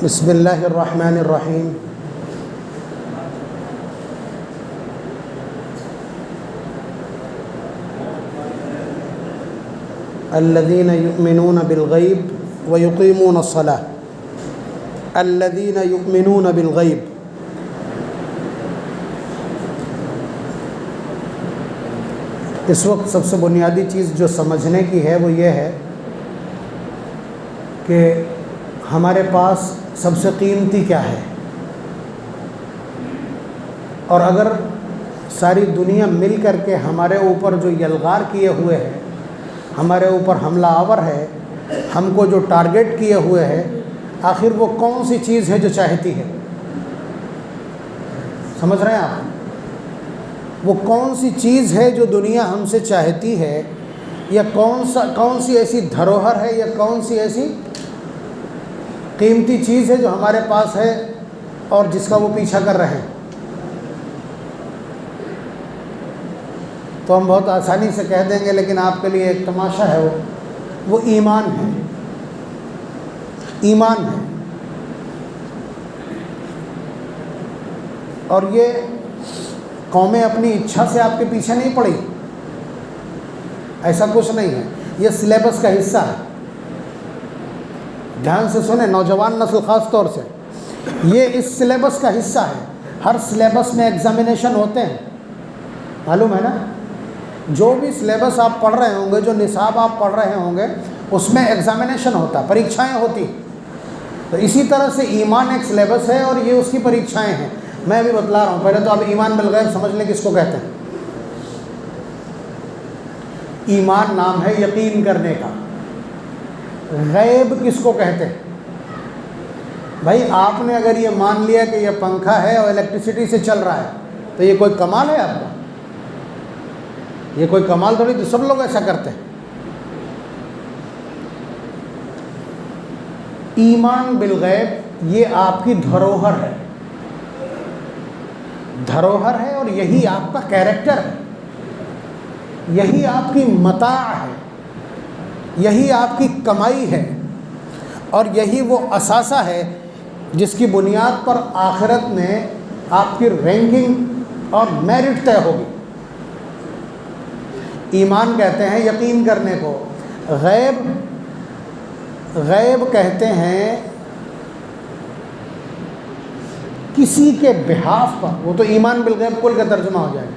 بسم اللہ الرحمن الرحیم الذین یؤمنون بالغیب ویقیمون الصلاۃ الذین یؤمنون بالغیب۔ اس وقت سب سے بنیادی چیز جو سمجھنے کی ہے وہ یہ ہے کہ ہمارے پاس سب سے قیمتی کیا ہے، اور اگر ساری دنیا مل کر کے ہمارے اوپر جو یلغار کیے ہوئے ہے، ہمارے اوپر حملہ آور ہے، ہم کو جو ٹارگٹ کیے ہوئے ہے، آخر وہ کون سی چیز ہے جو چاہتی ہے؟ سمجھ رہے ہیں آپ؟ وہ کون سی چیز ہے جو دنیا ہم سے چاہتی ہے، یا کون سی ایسی دھروہر ہے، یا کون سی ایسی قیمتی چیز ہے جو ہمارے پاس ہے اور جس کا وہ پیچھا کر رہے ہیں؟ تو ہم بہت آسانی سے کہہ دیں گے، لیکن آپ کے لیے ایک تماشا ہے، وہ ایمان ہے۔ ایمان ہے، اور یہ قومیں اپنی اچھا سے آپ کے پیچھے نہیں پڑی، ایسا کچھ نہیں ہے، یہ سلیبس کا حصہ ہے۔ دھیان سے سنیں نوجوان نسل خاص طور سے، یہ اس سلیبس کا حصہ ہے۔ ہر سلیبس میں ایگزامینیشن ہوتے ہیں، معلوم ہے نا؟ جو بھی سلیبس آپ پڑھ رہے ہوں گے، جو نصاب آپ پڑھ رہے ہوں گے، اس میں ایگزامینیشن ہوتا ہے، پریکچھائیں ہوتی۔ تو اسی طرح سے ایمان ایک سلیبس ہے اور یہ اس کی پریکچھائیں ہیں۔ میں ابھی بتلا رہا ہوں، پہلے تو آپ ایمان بالغیب سمجھ لیں کس کو کہتے ہیں۔ ایمان نام ہے یقین کرنے کا۔ غیب کس کو کہتے ہیں؟ بھائی آپ نے اگر یہ مان لیا کہ یہ پنکھا ہے اور الیکٹریسٹی سے چل رہا ہے تو یہ کوئی کمال ہے آپ کا؟ یہ کوئی کمال تھوڑی، تو سب لوگ ایسا کرتے ہیں۔ ایمان بالغیب یہ آپ کی دھروہر ہے، دھروہر ہے، اور یہی آپ کا کیریکٹر ہے، یہی آپ کی متاع ہے، یہی آپ کی کمائی ہے، اور یہی وہ اثاثہ ہے جس کی بنیاد پر آخرت میں آپ کی رینکنگ اور میرٹ طے ہوگی۔ ایمان کہتے ہیں یقین کرنے کو، غیب کہتے ہیں کسی کے بہاف پر، وہ تو ایمان بالغیب کل کا ترجمہ ہو جائے گا۔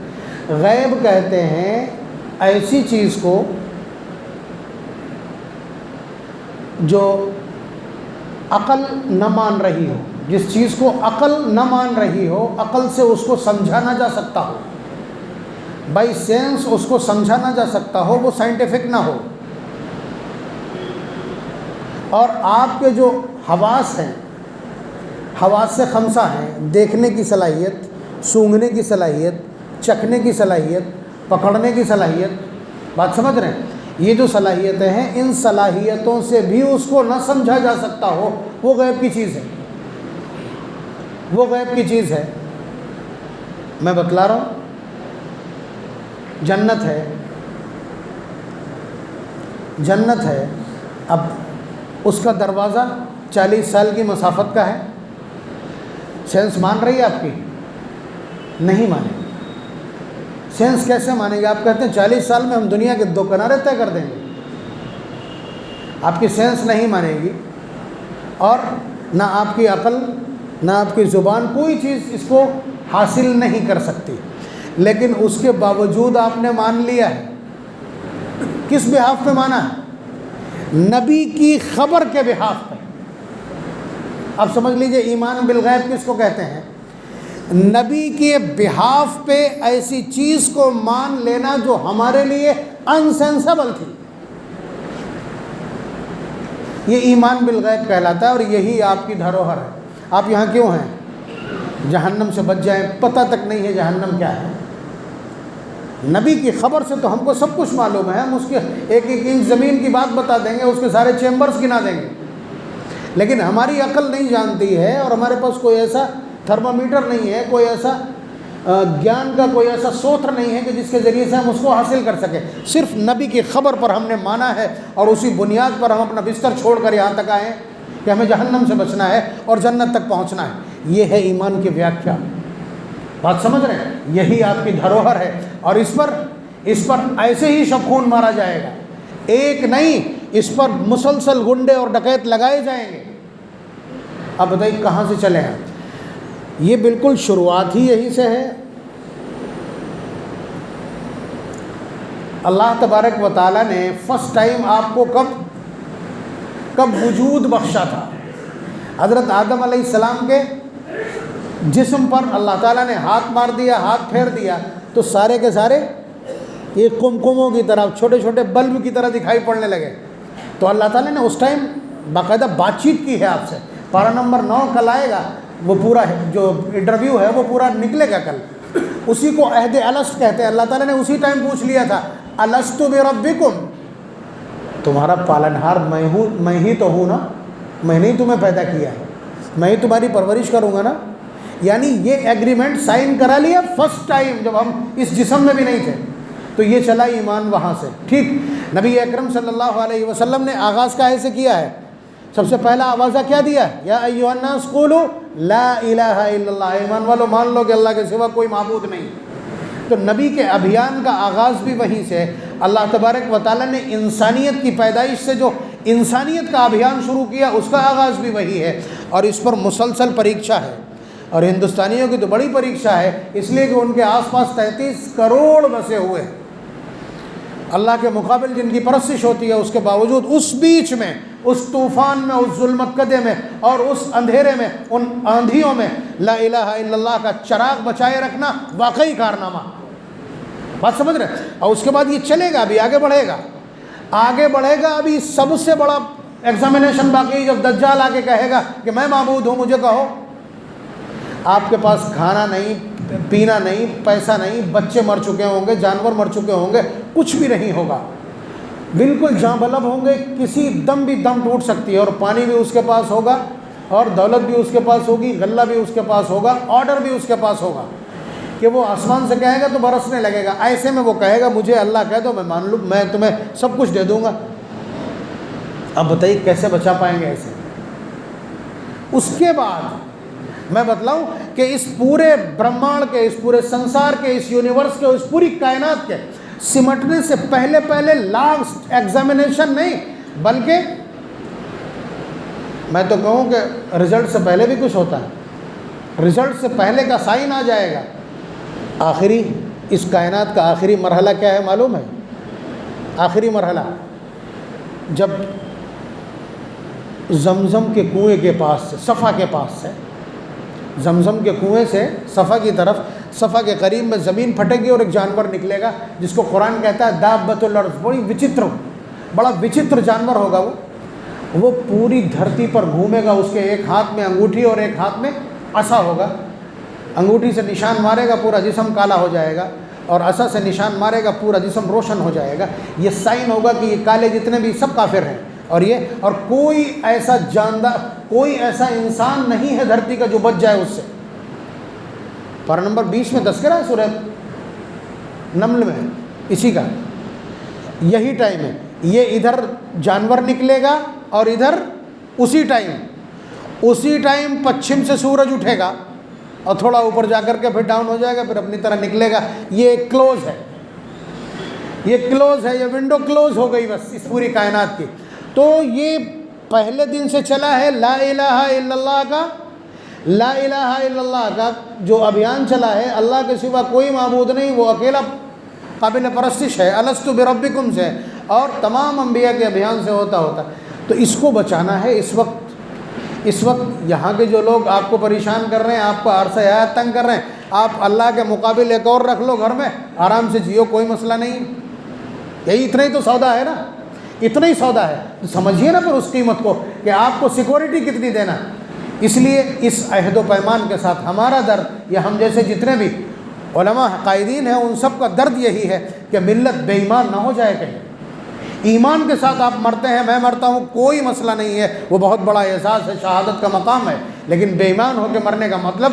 غیب کہتے ہیں ایسی چیز کو جو عقل نہ مان رہی ہو، جس چیز کو عقل نہ مان رہی ہو، عقل سے اس کو سمجھا نہ جا سکتا ہو، بائی سینس اس کو سمجھا نہ جا سکتا ہو، وہ سائنٹیفک نہ ہو۔ اور آپ کے جو حواس ہیں، حواس خمسہ ہیں، دیکھنے کی صلاحیت، سونگھنے کی صلاحیت، چکھنے کی صلاحیت، پکڑنے کی صلاحیت، بات سمجھ رہے ہیں؟ یہ جو صلاحیتیں ہیں، ان صلاحیتوں سے بھی اس کو نہ سمجھا جا سکتا ہو، وہ غیب کی چیز ہے، وہ غیب کی چیز ہے۔ میں بتلا رہا ہوں، جنت ہے، جنت ہے، اب اس کا دروازہ 40 سال کی مسافت کا ہے، سینس مان رہی ہے آپ کی؟ نہیں مانے گی۔ سینس کیسے مانے گی؟ آپ کہتے ہیں 40 سال میں ہم دنیا کے 2 کنارے طے کر دیں گے، آپ کی سینس نہیں مانے گی، اور نہ آپ کی عقل نہ آپ کی زبان کوئی چیز اس کو حاصل نہیں کر سکتی، لیکن اس کے باوجود آپ نے مان لیا ہے۔ کس بحاف پہ مانا ہے؟ نبی کی خبر کے بحاف پہ۔ اب سمجھ لیجئے ایمان بالغیب کس کو کہتے ہیں؟ نبی کے بحاف پہ ایسی چیز کو مان لینا جو ہمارے لیے انسینسبل تھی، یہ ایمان بالغیب کہلاتا ہے، اور یہی آپ کی دھروہر ہے۔ آپ یہاں کیوں ہیں؟ جہنم سے بچ جائیں، پتہ تک نہیں ہے جہنم کیا ہے۔ نبی کی خبر سے تو ہم کو سب کچھ معلوم ہے، ہم اس کے ایک ایک انچ زمین کی بات بتا دیں گے، اس کے سارے چیمبرز گنا دیں گے، لیکن ہماری عقل نہیں جانتی ہے، اور ہمارے پاس کوئی ایسا تھرمامیٹر نہیں ہے، کوئی ایسا گیان کا کوئی ایسا سوتر نہیں ہے کہ جس کے ذریعے سے ہم اس کو حاصل کر سکیں۔ صرف نبی کی خبر پر ہم نے مانا ہے، اور اسی بنیاد پر ہم اپنا بستر چھوڑ کر یہاں تک آئے کہ ہمیں جہنم سے بچنا ہے اور جنت تک پہنچنا ہے۔ یہ ہے ایمان کی ویاخیا، بات سمجھ رہے ہیں؟ یہی آپ کی دھروہر ہے، اور اس پر ایسے ہی شب خون مارا جائے گا، ایک نہیں، اس پر مسلسل گنڈے اور ڈکیت لگائے جائیں گے۔ اب بتائیے کہاں سے چلے ہیں؟ یہ بالکل شروعات ہی یہی سے ہے۔ اللہ تبارک و تعالیٰ نے فرسٹ ٹائم آپ کو کب وجود بخشا تھا؟ حضرت آدم علیہ السلام کے جسم پر اللہ تعالیٰ نے ہاتھ مار دیا، ہاتھ پھیر دیا تو سارے کے سارے یہ کمکموں کی طرح، چھوٹے چھوٹے بلب کی طرح دکھائی پڑنے لگے۔ تو اللہ تعالیٰ نے اس ٹائم باقاعدہ بات چیت کی ہے آپ سے۔ پارہ نمبر 9 کل آئے گا، وہ پورا جو انٹرویو ہے وہ پورا نکلے گا کل، اسی کو عہد الست کہتے ہیں۔ اللہ تعالیٰ نے اسی ٹائم پوچھ لیا تھا، الست بربکم، تمہارا پالنہار میں ہی تو ہوں نا، میں نے ہی تمہیں پیدا کیا ہے، میں ہی تمہاری پرورش کروں گا نا۔ یعنی یہ ایگریمنٹ سائن کرا لیا فرسٹ ٹائم جب ہم اس جسم میں بھی نہیں تھے۔ تو یہ چلا ایمان وہاں سے، ٹھیک۔ نبی اکرم صلی اللہ علیہ وسلم نے آغاز کہے سے کیا ہے؟ سب سے پہلا آوازہ کیا دیا؟ یا ایھا الناس قولوا لا الہ الا اللہ، ایمان والو مان لو کہ اللہ کے سوا کوئی معبود نہیں۔ تو نبی کے ابھیان کا آغاز بھی وہیں سے۔ اللہ تبارک و تعالیٰ نے انسانیت کی پیدائش سے جو انسانیت کا ابھیان شروع کیا، اس کا آغاز بھی وہی ہے، اور اس پر مسلسل پریکشا ہے۔ اور ہندوستانیوں کی تو بڑی پریکشا ہے، اس لیے کہ ان کے آس پاس 33 کروڑ بسے ہوئے ہیں۔ اللہ کے مقابل جن کی پرستش ہوتی ہے، اس کے باوجود اس بیچ میں، اس طوفان میں، اس ظلمت کدے میں اور اس اندھیرے میں، ان آندھیوں میں لا الہ الا اللہ کا چراغ بچائے رکھنا واقعی کارنامہ۔ بات سمجھ رہے ہیں؟ اور اس کے بعد یہ چلے گا، ابھی آگے بڑھے گا۔ ابھی سب سے بڑا ایگزامینیشن باقی، جب دجال آ کے کہے گا کہ میں معبود ہوں، مجھے کہو۔ آپ کے پاس کھانا نہیں، پینا نہیں، پیسہ نہیں، بچے مر چکے ہوں گے، جانور مر چکے ہوں گے، کچھ بھی نہیں ہوگا، بالکل جاں بلب ہوں گے، کسی دم بھی دم ٹوٹ سکتی ہے، اور پانی بھی اس کے پاس ہوگا، اور دولت بھی اس کے پاس ہوگی، غلہ بھی اس کے پاس ہوگا، آرڈر بھی اس کے پاس ہوگا کہ وہ آسمان سے کہے گا تو برسنے لگے گا۔ ایسے میں وہ کہے گا مجھے اللہ کہہ دو، میں مان لوں، میں تمہیں سب کچھ دے دوں گا۔ اب بتائیے کیسے بچا پائیں گے ایسے؟ اس کے بعد میں بتلاؤں کہ اس پورے برہمانڈ کے، اس پورے سنسار کے، اس یونیورس کے، اس پوری کائنات کے سمٹنے سے پہلے لاسٹ ایگزامینیشن نہیں، بلکہ میں تو کہوں کہ رزلٹ سے پہلے بھی کچھ ہوتا ہے۔ رزلٹ سے پہلے کا سائن آ جائے گا۔ آخری، اس کائنات کا آخری مرحلہ کیا ہے معلوم ہے؟ آخری مرحلہ جب زمزم کے کنویں کے پاس سے، صفا کے پاس سے، زمزم کے کنویں سے صفا کی طرف، صفا کے قریب میں زمین پھٹے گی اور ایک جانور نکلے گا جس کو قرآن کہتا ہے دابۃ الارض، بڑا وچتر جانور ہوگا وہ پوری دھرتی پر گھومے گا، اس کے ایک ہاتھ میں انگوٹھی اور ایک ہاتھ میں عصا ہوگا۔ انگوٹھی سے نشان مارے گا پورا جسم کالا ہو جائے گا، اور عصا سے نشان مارے گا پورا جسم روشن ہو جائے گا۔ یہ سائن ہوگا کہ یہ کالے جتنے بھی سب کافر ہیں، اور کوئی ایسا جاندار، کوئی ایسا انسان نہیں ہے دھرتی کا جو بچ جائے اس سے۔ پارہ نمبر 20 میں تذکرہ ہے سورہ نمل میں اسی کا، یہی ٹائم ہے۔ یہ ادھر جانور نکلے گا اور ادھر اسی ٹائم پچھم سے سورج اٹھے گا اور تھوڑا اوپر جا کر کے پھر ڈاؤن ہو جائے گا، پھر اپنی طرح نکلے گا۔ یہ ایک کلوز ہے، یہ ونڈو کلوز ہو گئی بس اس پوری کائنات کی۔ تو یہ پہلے دن سے چلا ہے لا الہ الا اللہ کا جو ابھیان چلا ہے، اللہ کے سوا کوئی معبود نہیں، وہ اکیلا قابل پرستش ہے، الست بربکم سے، اور تمام انبیاء کے ابھیان سے ہوتا۔ تو اس کو بچانا ہے۔ اس وقت یہاں کے جو لوگ آپ کو پریشان کر رہے ہیں، آپ کو عرصہ حیات تنگ کر رہے ہیں، آپ اللہ کے مقابل ایک اور رکھ لو گھر میں، آرام سے جیو، کوئی مسئلہ نہیں۔ یہی اتنا ہی تو سودا ہے نا، اتنا ہی سودا ہے۔ تو سمجھیے نا پھر اس قیمت کو کہ آپ کو سیکورٹی کتنی دینا۔ اس لیے اس عہد و پیمان کے ساتھ ہمارا درد، یا ہم جیسے جتنے بھی علماء قائدین ہیں، ان سب کا درد یہی ہے کہ ملت بے ایمان نہ ہو جائے کہیں۔ ایمان کے ساتھ آپ مرتے ہیں، میں مرتا ہوں، کوئی مسئلہ نہیں ہے، وہ بہت بڑا احساس ہے، شہادت کا مقام ہے، لیکن بے ایمان ہو کے مرنے کا مطلب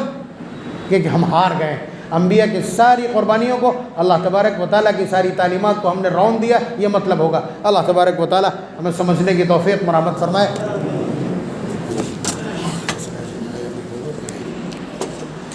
کہ ہم ہار گئے۔ انبیاء کی ساری قربانیوں کو، اللہ تبارک و تعالیٰ کی ساری تعلیمات کو ہم نے رون دیا، یہ مطلب ہوگا۔ اللہ تبارک و تعالیٰ ہمیں سمجھنے کی توفیق مرحمت فرمائے۔